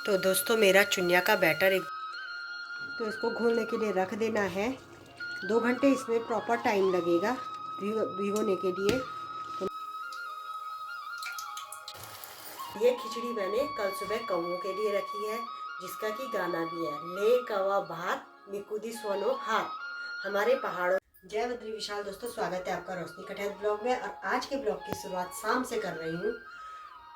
तो दोस्तों मेरा चुनिया का बैटर तो इसको घोलने के लिए रख देना है। 2 घंटे इसमें प्रॉपर टाइम लगेगा भिगोने के लिए। तो ये खिचड़ी मैंने कल सुबह कौवों के लिए रखी है, जिसका कि गाना भी है, ले कवा भात निकुदी सोनो हाथ हमारे पहाड़ों। जय बद्री विशाल। दोस्तों स्वागत है आपका रोशनी कटहल ब्लॉग में। और आज के ब्लॉग की शुरुआत शाम से कर रही हूँ।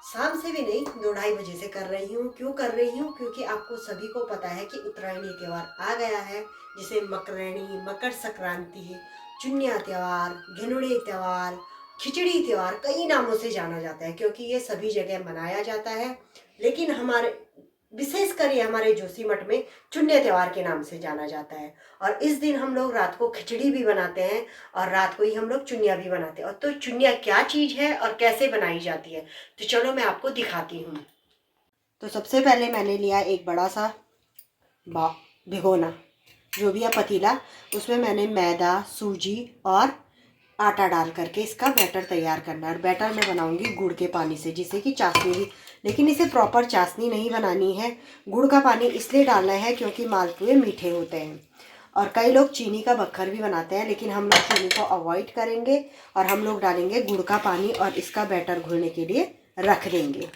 शाम से भी नहीं, 2-2:30 बजे से कर रही हूँ। क्यों कर रही हूँ? क्योंकि आपको सभी को पता है कि उत्तरायणी त्यौहार आ गया है, जिसे मकरैणी, मकर संक्रांति, चुनिया त्यौहार, घिनुड़े त्यौहार, खिचड़ी त्यौहार कई नामों से जाना जाता है, क्योंकि ये सभी जगह मनाया जाता है। लेकिन हमारे विशेषकर ये हमारे जोशीमठ में चुन्य त्यौहार के नाम से जाना जाता है। और इस दिन हम लोग रात को खिचड़ी भी बनाते हैं और रात को ही हम लोग चुनिया भी बनाते हैं। और तो चुनिया क्या चीज़ है और कैसे बनाई जाती है, तो चलो मैं आपको दिखाती हूँ। तो सबसे पहले मैंने लिया एक बड़ा सा भिगोना, जो भी है पतीला, उसमें मैंने मैदा, सूजी और आटा डाल करके इसका बैटर तैयार करना है। और बैटर मैं बनाऊंगी गुड़ के पानी से, जिससे कि चाशनी भी, लेकिन इसे प्रॉपर चाशनी नहीं बनानी है। गुड़ का पानी इसलिए डालना है क्योंकि मालपुए मीठे होते हैं। और कई लोग चीनी का बक्खर भी बनाते हैं, लेकिन हम लोग चीनी को अवॉइड करेंगे और हम लोग डालेंगे गुड़ का पानी और इसका बैटर घोलने के लिए रख देंगे।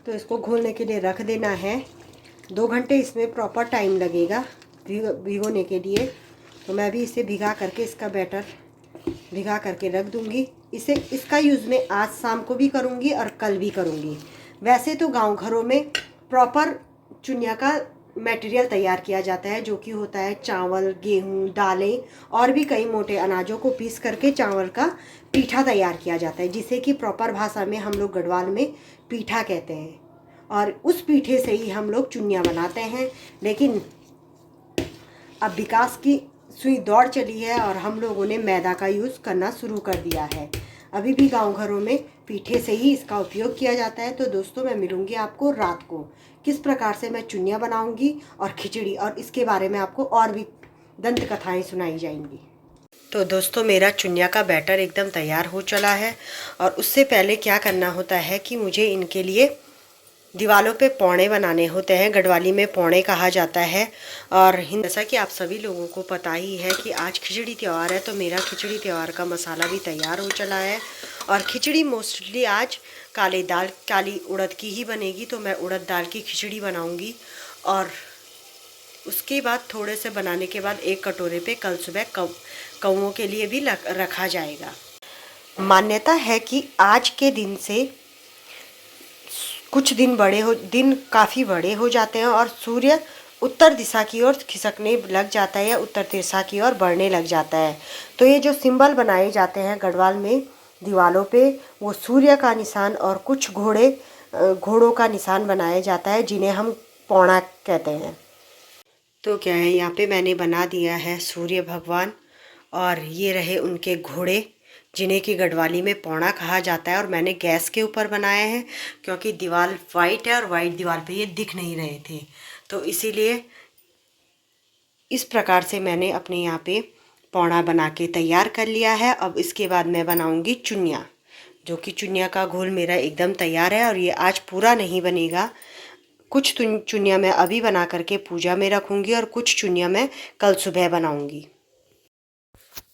तो इसको घोलने के लिए रख देना है। 2 घंटे इसमें प्रॉपर टाइम लगेगा भिगोने के लिए। तो मैं भी इसे भिगा करके इसका बैटर भिगा करके रख दूंगी। इसका यूज़ मैं आज शाम को भी करूंगी और कल भी करूंगी। वैसे तो गांव घरों में प्रॉपर चुनिया का मटेरियल तैयार किया जाता है, जो कि होता है चावल, गेहूं, दालें और भी कई मोटे अनाजों को पीस करके चावल का पीठा तैयार किया जाता है, जिसे कि प्रॉपर भाषा में हम लोग गढ़वाल में पीठा कहते हैं। और उस पीठे से ही हम लोग चुनिया बनाते हैं। लेकिन अब विकास की सुई दौड़ चली है और हम लोगों ने मैदा का यूज़ करना शुरू कर दिया है। अभी भी गांव घरों में पीठे से ही इसका उपयोग किया जाता है। तो दोस्तों मैं मिलूंगी आपको रात को, किस प्रकार से मैं चुनिया बनाऊंगी और खिचड़ी, और इसके बारे में आपको और भी दंत कथाएं सुनाई जाएंगी। तो दोस्तों मेरा चुनिया का बैटर एकदम तैयार हो चला है। और उससे पहले क्या करना होता है कि मुझे इनके लिए दीवालों पे पौड़े बनाने होते हैं। गढ़वाली में पौड़े कहा जाता है। और जैसा कि आप सभी लोगों को पता ही है कि आज खिचड़ी त्यौहार है, तो मेरा खिचड़ी त्यौहार का मसाला भी तैयार हो चला है। और खिचड़ी मोस्टली आज काली उड़द की ही बनेगी, तो मैं उड़द दाल की खिचड़ी बनाऊंगी। और उसके बाद थोड़े से बनाने के बाद एक कटोरे पे कल सुबह कौवों के लिए भी रखा जाएगा। मान्यता है कि आज के दिन से कुछ दिन काफ़ी बड़े हो जाते हैं और सूर्य उत्तर दिशा की ओर खिसकने लग जाता है या उत्तर दिशा की ओर बढ़ने लग जाता है। तो ये जो सिंबल बनाए जाते हैं गढ़वाल में दीवालों पे, वो सूर्य का निशान और कुछ घोड़ों का निशान बनाया जाता है, जिन्हें हम पौड़ा कहते हैं। तो क्या है, यहाँ पे मैंने बना दिया है सूर्य भगवान, और ये रहे उनके घोड़े, जिन्हें कि गढ़वाली में पौड़ा कहा जाता है। और मैंने गैस के ऊपर बनाया है, क्योंकि दीवार वाइट है और वाइट दीवार पे ये दिख नहीं रहे थे, तो इसीलिए इस प्रकार से मैंने अपने यहाँ पे पौड़ा बना के तैयार कर लिया है। अब इसके बाद मैं बनाऊंगी चुनिया, जो कि चुनिया का घोल मेरा एकदम तैयार है। और ये आज पूरा नहीं बनेगा, कुछ चुनिया मैं अभी बना करके पूजा में रखूँगी और कुछ चुनिया मैं कल सुबह बनाऊँगी।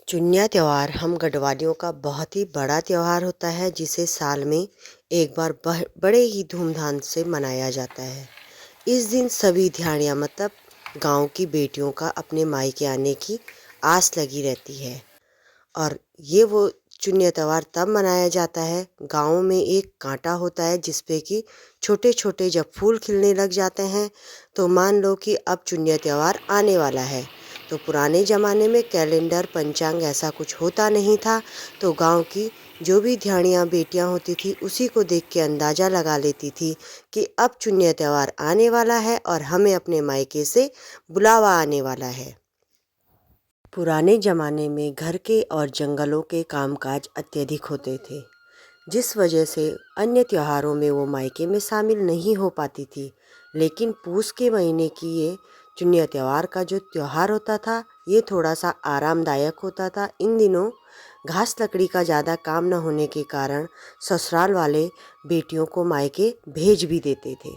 चुनिया त्यौहार हम गढ़वालियों का बहुत ही बड़ा त्यौहार होता है, जिसे साल में एक बार बड़े ही धूमधाम से मनाया जाता है। इस दिन सभी ध्यानियाँ मतलब गांव की बेटियों का अपने मायके आने की आस लगी रहती है। और ये वो चुनिया त्यौहार तब मनाया जाता है, गाँव में एक कांटा होता है जिसपे कि छोटे छोटे जब फूल खिलने लग जाते हैं, तो मान लो कि अब चुनिया त्यौहार आने वाला है। तो पुराने ज़माने में कैलेंडर, पंचांग ऐसा कुछ होता नहीं था, तो गांव की जो भी ध्यानियाँ बेटियां होती थी उसी को देख के अंदाज़ा लगा लेती थी कि अब चुनिया त्यौहार आने वाला है और हमें अपने मायके से बुलावा आने वाला है। पुराने ज़माने में घर के और जंगलों के कामकाज अत्यधिक होते थे, जिस वजह से अन्य त्योहारों में वो मायके में शामिल नहीं हो पाती थी। लेकिन पूस के महीने की ये चुनिया त्यौहार का जो त्यौहार होता था, ये थोड़ा सा आरामदायक होता था। इन दिनों घास लकड़ी का ज़्यादा काम न होने के कारण ससुराल वाले बेटियों को मायके भेज भी देते थे।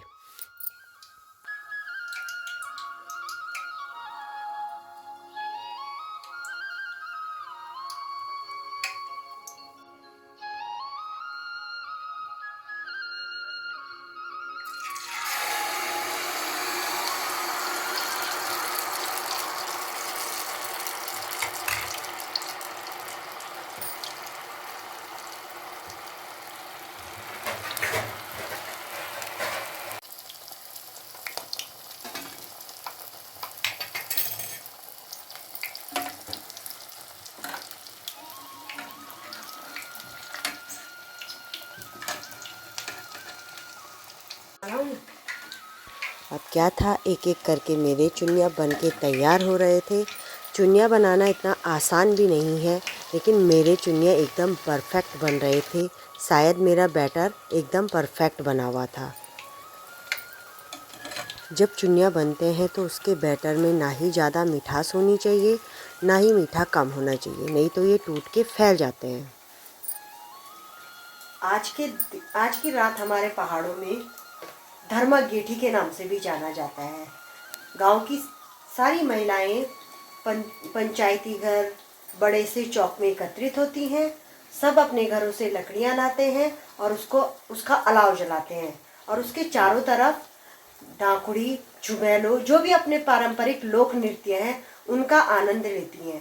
अब क्या था, एक एक करके मेरे चुनिया बन के तैयार हो रहे थे। चुनिया बनाना इतना आसान भी नहीं है, लेकिन मेरे चुनिया एकदम परफेक्ट बन रहे थे। शायद मेरा बैटर एकदम परफेक्ट बना हुआ था। जब चुनिया बनते हैं तो उसके बैटर में ना ही ज़्यादा मिठास होनी चाहिए, ना ही मीठा कम होना चाहिए, नहीं तो ये टूट के फैल जाते हैं। आज की रात हमारे पहाड़ों में धर्मा गेठी के नाम से भी जाना जाता है। गांव की सारी महिलाएं पंचायती घर बड़े से चौक में एकत्रित होती हैं। सब अपने घरों से लकड़ियां लाते हैं और उसका अलाव जलाते हैं और उसके चारों तरफ डाकुड़ी, झुमेलो, जो भी अपने पारंपरिक लोक नृत्य हैं उनका आनंद लेती हैं।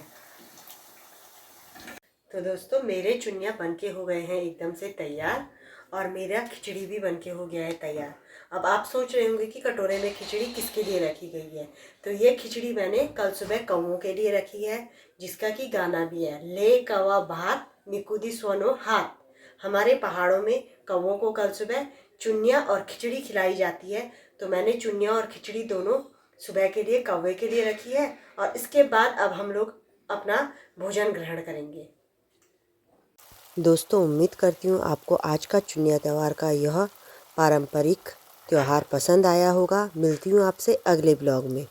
तो दोस्तों, मेरे चुनिया बनके हो गए हैं एकदम से तैयार और मेरा खिचड़ी भी बनके हो गया है तैयार। अब आप सोच रहे होंगे कि कटोरे में खिचड़ी किसके लिए रखी गई है। तो ये खिचड़ी मैंने कल सुबह कौवों के लिए रखी है, जिसका कि गाना भी है, ले कौवा भात निकुदी सोनो हाथ। हमारे पहाड़ों में कौवों को कल सुबह चुनिया और खिचड़ी खिलाई जाती है, तो मैंने चुनिया और खिचड़ी दोनों सुबह के लिए कौवे के लिए रखी है। और इसके बाद अब हम लोग अपना भोजन ग्रहण करेंगे। दोस्तों, उम्मीद करती हूँ आपको आज का चुनिया त्यौहार का यह पारंपरिक त्यौहार पसंद आया होगा। मिलती हूँ आपसे अगले ब्लॉग में।